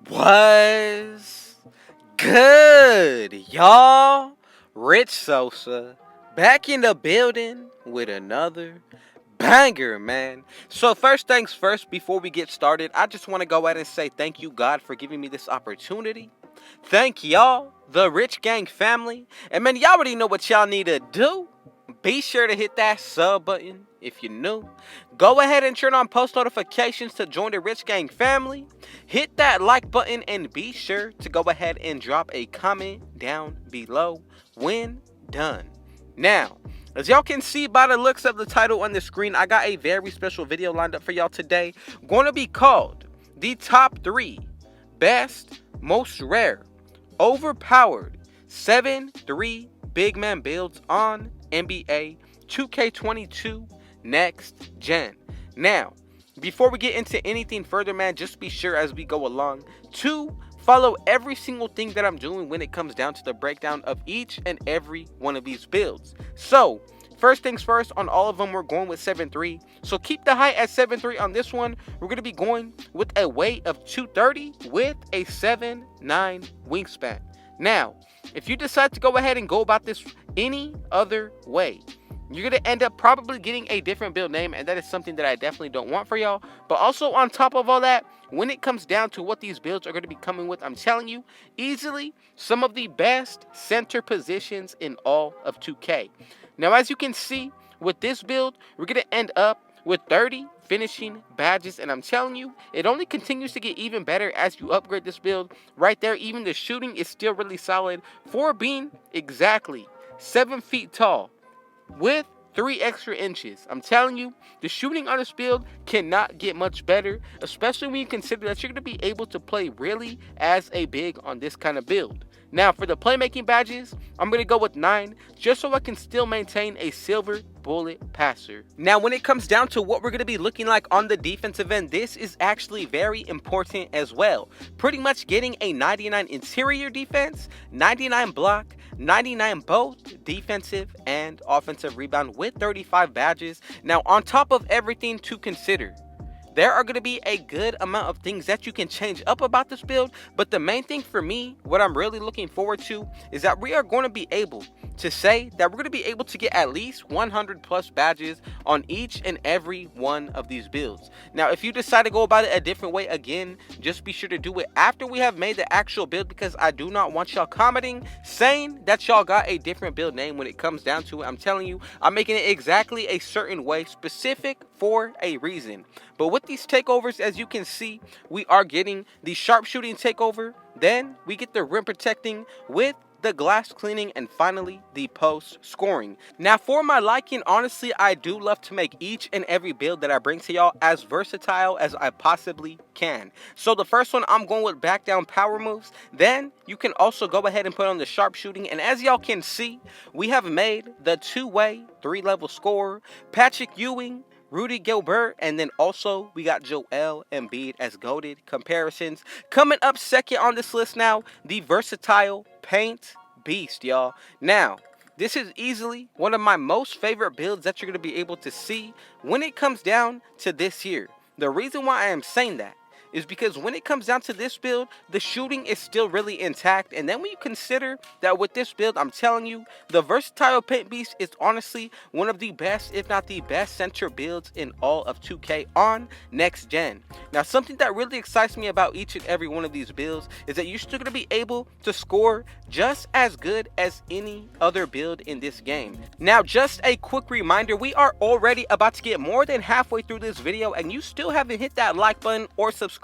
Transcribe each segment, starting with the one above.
Was good, y'all? Rich Sosa back in the building with another banger, man. So first things first, before we get started, I just want to go ahead and say thank you, God, for giving me this opportunity. Thank y'all, the Rich Gang family. And man, y'all already know what y'all need to do. Be sure to hit that sub button if you're new. Go ahead and turn on post notifications to join the Rich Gang family. Hit that like button and be sure to go ahead and drop a comment down below when done. Now, as y'all can see by the looks of the title on the screen, I got a very special video lined up for y'all today. Going to be called the top 3 best, most rare, overpowered 7-3 big man builds on NBA 2K22 next gen. Now, before we get into anything further, man, just be sure as we go along to follow every single thing that I'm doing when it comes down to the breakdown of each and every one of these builds. So, first things first, on all of them, we're going with 7-3. So keep the height at 7'3 on this one. We're going to be going with a weight of 230 with a 7'9 wingspan. Now, if you decide to go ahead and go about this any other way, you're going to end up probably getting a different build name, and that is something that I definitely don't want for y'all. But also on top of all that, when it comes down to what these builds are going to be coming with, I'm telling you, easily some of the best center positions in all of 2K. Now, as you can see, with this build, we're going to end up with 30 finishing badges, and I'm telling you, it only continues to get even better as you upgrade this build. Right there, even the shooting is still really solid for being exactly 7 feet tall with 3 extra inches. I'm telling you, the shooting on this build cannot get much better, especially when you consider that you're going to be able to play really as a big on this kind of build. Now, for the playmaking badges, I'm going to go with 9, just so I can still maintain a silver bullet passer. Now, when it comes down to what we're going to be looking like on the defensive end, this is actually very important as well. Pretty much getting a 99 interior defense, 99 block, 99 both defensive and offensive rebound with 35 badges. Now, on top of everything to consider, there are going to be a good amount of things that you can change up about this build, but the main thing for me, what I'm really looking forward to, is that we are going to be able to say that we're going to be able to get at least 100 plus badges on each and every one of these builds. Now, if you decide to go about it a different way, again, just be sure to do it after we have made the actual build, because I do not want y'all commenting saying that y'all got a different build name when it comes down to it. I'm telling you, I'm making it exactly a certain way, specific for a reason. But with these takeovers, as you can see, we are getting the sharpshooting takeover, then we get the rim protecting with the glass cleaning, and finally the post scoring. Now, for my liking, honestly, I do love to make each and every build that I bring to y'all as versatile as I possibly can. So the first one, I'm going with back down power moves. Then you can also go ahead and put on the sharpshooting, and as y'all can see, we have made the 2-way 3-level scorer Patrick Ewing, Rudy Gobert, and then also we got Joel Embiid as GOATed comparisons. Coming up second on this list now, the versatile paint beast, y'all. Now, this is easily one of my most favorite builds that you're going to be able to see when it comes down to this here. The reason why I am saying that is because when it comes down to this build, the shooting is still really intact. And then when you consider that with this build, I'm telling you, the versatile paint beast is honestly one of the best, if not the best center builds in all of 2K on next gen. Now, something that really excites me about each and every one of these builds is that you're still going to be able to score just as good as any other build in this game. Now, just a quick reminder, we are already about to get more than halfway through this video, and you still haven't hit that like button or subscribe.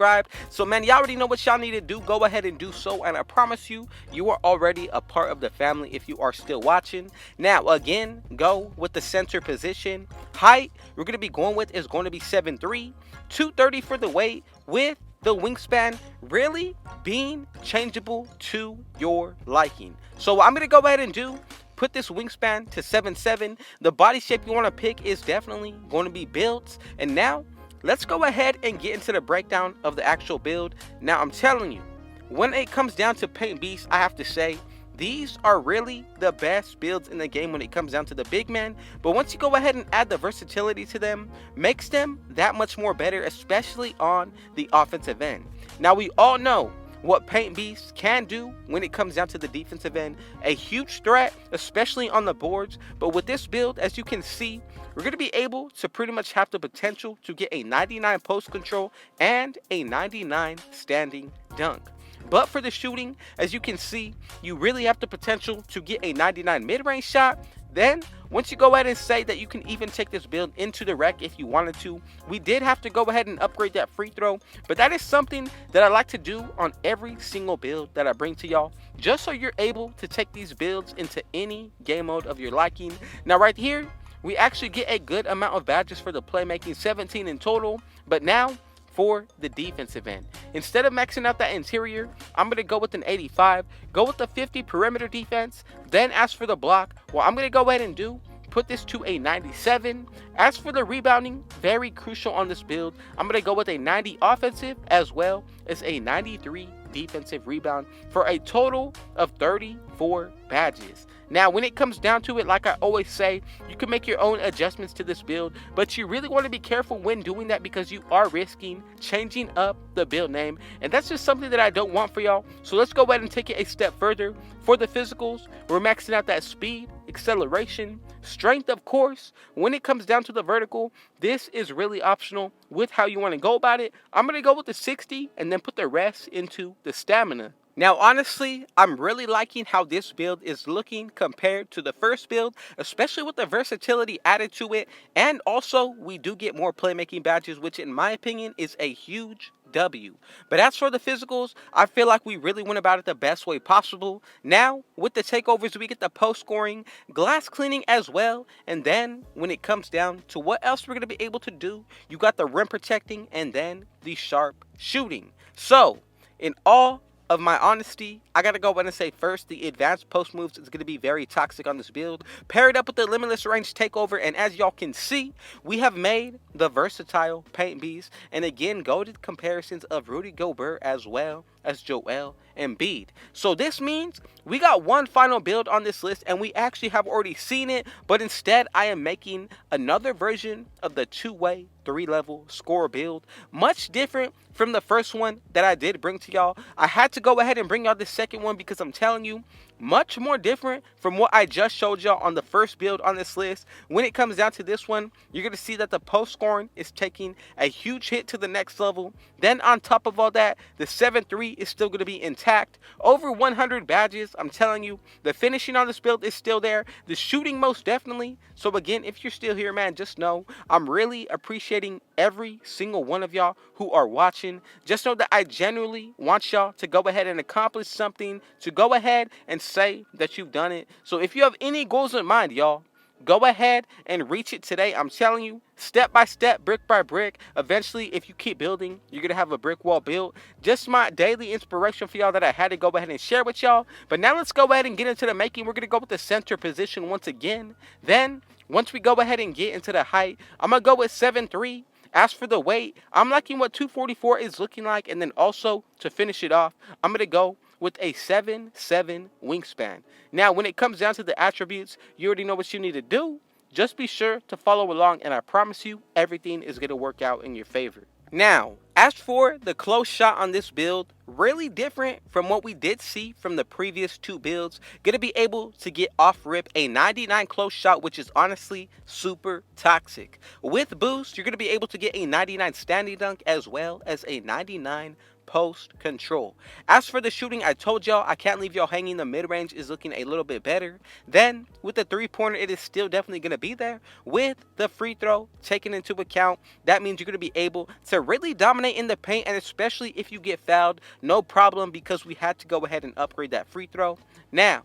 So man, y'all already know what y'all need to do. Go ahead and do so, and I promise you, you are already a part of the family if you are still watching. Now, again, go with the center position. Height we're going to be going with is going to be 7'3", 230 for the weight, with the wingspan really being changeable to your liking. So what I'm going to go ahead and do, put this wingspan to 7'7". The body shape you want to pick is definitely going to be built. And now, let's go ahead and get into the breakdown of the actual build. Now, I'm telling you, when it comes down to Paint Beast, I have to say, these are really the best builds in the game when it comes down to the big man, but once you go ahead and add the versatility to them, makes them that much more better, especially on the offensive end. Now we all know what Paint Beast can do when it comes down to the defensive end. A huge threat, especially on the boards, but with this build, as you can see, we're going to be able to pretty much have the potential to get a 99 post control and a 99 standing dunk. But for the shooting, as you can see, you really have the potential to get a 99 mid-range shot. Then, once you go ahead and say that you can even take this build into the rec if you wanted to, we did have to go ahead and upgrade that free throw, but that is something that I like to do on every single build that I bring to y'all, just so you're able to take these builds into any game mode of your liking. Now right here, we actually get a good amount of badges for the playmaking, 17 in total, but now for the defensive end, instead of maxing out that interior, I'm going to go with an 85, go with the 50 perimeter defense. Then as for the block, well, I'm going to go ahead and put this to a 97. As for the rebounding, very crucial on this build, I'm going to go with a 90 offensive as well as a 93 defensive rebound for a total of 34 badges. Now, when it comes down to it, like I always say, you can make your own adjustments to this build, but you really want to be careful when doing that because you are risking changing up the build name, and that's just something that I don't want for y'all. So let's go ahead and take it a step further. For the physicals, we're maxing out that speed, acceleration, strength, of course. When it comes down to the vertical, this is really optional with how you want to go about it. I'm going to go with the 60 and then put the rest into the stamina. Now, honestly, I'm really liking how this build is looking compared to the first build, especially with the versatility added to it. And also, we do get more playmaking badges, which in my opinion is a huge W. But as for the physicals, I feel like we really went about it the best way possible. Now, with the takeovers, we get the post scoring, glass cleaning as well. And then, when it comes down to what else we're going to be able to do, you got the rim protecting and then the sharp shooting. So, in all of my honesty, I gotta go ahead and say first, the advanced post moves is gonna be very toxic on this build. Pair it up with the limitless range takeover, and as y'all can see, we have made the versatile Paint Beast, and again, goated comparisons of Rudy Gobert as well as Joel Embiid. So this means we got one final build on this list, and we actually have already seen it, but instead I am making another version of the two-way 3-level score build, much different from the first one that I did bring to y'all. I had to go ahead and bring y'all this second one because I'm telling you, much more different from what I just showed y'all on the first build on this list. When it comes down to this one, you're going to see that the post scoring is taking a huge hit to the next level. Then on top of all that, the 7-3 is still going to be intact. Over 100 badges. I'm telling you, the finishing on this build is still there. The shooting most definitely. So again, if you're still here, man, just know I'm really appreciating every single one of y'all who are watching. Just know that I genuinely want y'all to go ahead and accomplish something, to go ahead and say that you've done it. So if you have any goals in mind, y'all, go ahead and reach it today. I'm telling you, step by step, brick by brick. Eventually, if you keep building, you're going to have a brick wall built. Just my daily inspiration for y'all that I had to go ahead and share with y'all. But now let's go ahead and get into the making. We're going to go with the center position once again. Then, once we go ahead and get into the height, I'm going to go with 7'3". As for the weight, I'm liking what 244 is looking like. And then also, to finish it off, I'm going to go with a 7'7" wingspan. Now, when it comes down to the attributes, you already know what you need to do. Just be sure to follow along, and I promise you, everything is going to work out in your favor. Now, as for the close shot on this build, really different from what we did see from the previous two builds. Going to be able to get off rip a 99 close shot, which is honestly super toxic. With boost, you're going to be able to get a 99 standing dunk as well as a 99 post control. As for the shooting, I told y'all I can't leave y'all hanging. The mid-range is looking a little bit better. Then with the three-pointer, it is still definitely going to be there. With the free throw taken into account, that means you're going to be able to really dominate in the paint, and especially if you get fouled, no problem, because we had to go ahead and upgrade that free throw. Now,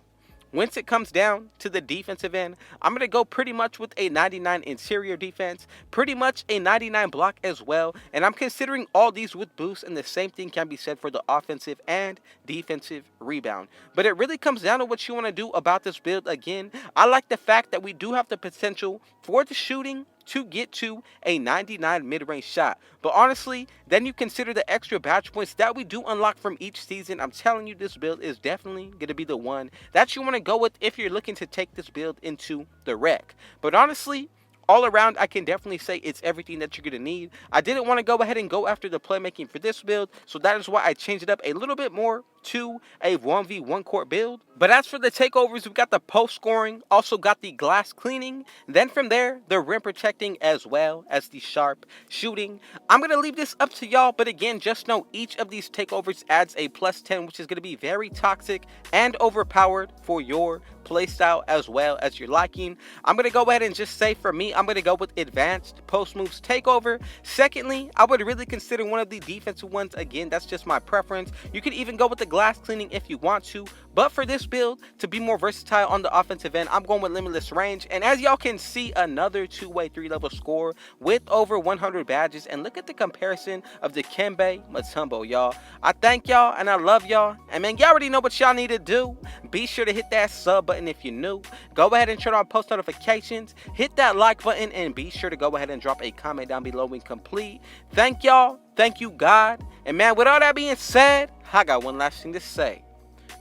once it comes down to the defensive end, I'm going to go pretty much with a 99 interior defense, pretty much a 99 block as well, and I'm considering all these with boosts, and the same thing can be said for the offensive and defensive rebound. But it really comes down to what you want to do about this build. Again, I like the fact that we do have the potential for the shooting to get to a 99 mid-range shot. But honestly, then you consider the extra badge points that we do unlock from each season. I'm telling you, this build is definitely going to be the one that you want to go with if you're looking to take this build into the wreck. But honestly, all around, I can definitely say it's everything that you're going to need. I didn't want to go ahead and go after the playmaking for this build, so that is why I changed it up a little bit more to a 1v1 court build. But as for the takeovers, we've got the post scoring, also got the glass cleaning, then from there, the rim protecting as well as the sharp shooting. I'm going to leave this up to y'all, but again, just know each of these takeovers adds a +10, which is going to be very toxic and overpowered for your playstyle as well as your liking. I'm going to go ahead and just say for me, I'm going to go with advanced post moves takeover. Secondly, I would really consider one of the defensive ones. Again, that's just my preference. You could even go with the glass cleaning if you want to, but for this build, to be more versatile on the offensive end, I'm going with limitless range. And as y'all can see, another two-way 3-level score with over 100 badges. And look at the comparison of the Kembe Mutombo, y'all. I thank y'all and I love y'all. And man, y'all already know what y'all need to do. Be sure to hit that sub button if you're new. Go ahead and turn on post notifications. Hit that like button and be sure to go ahead and drop a comment down below when complete. Thank y'all. Thank you, God. And man, with all that being said, I got one last thing to say.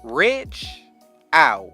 Rich out.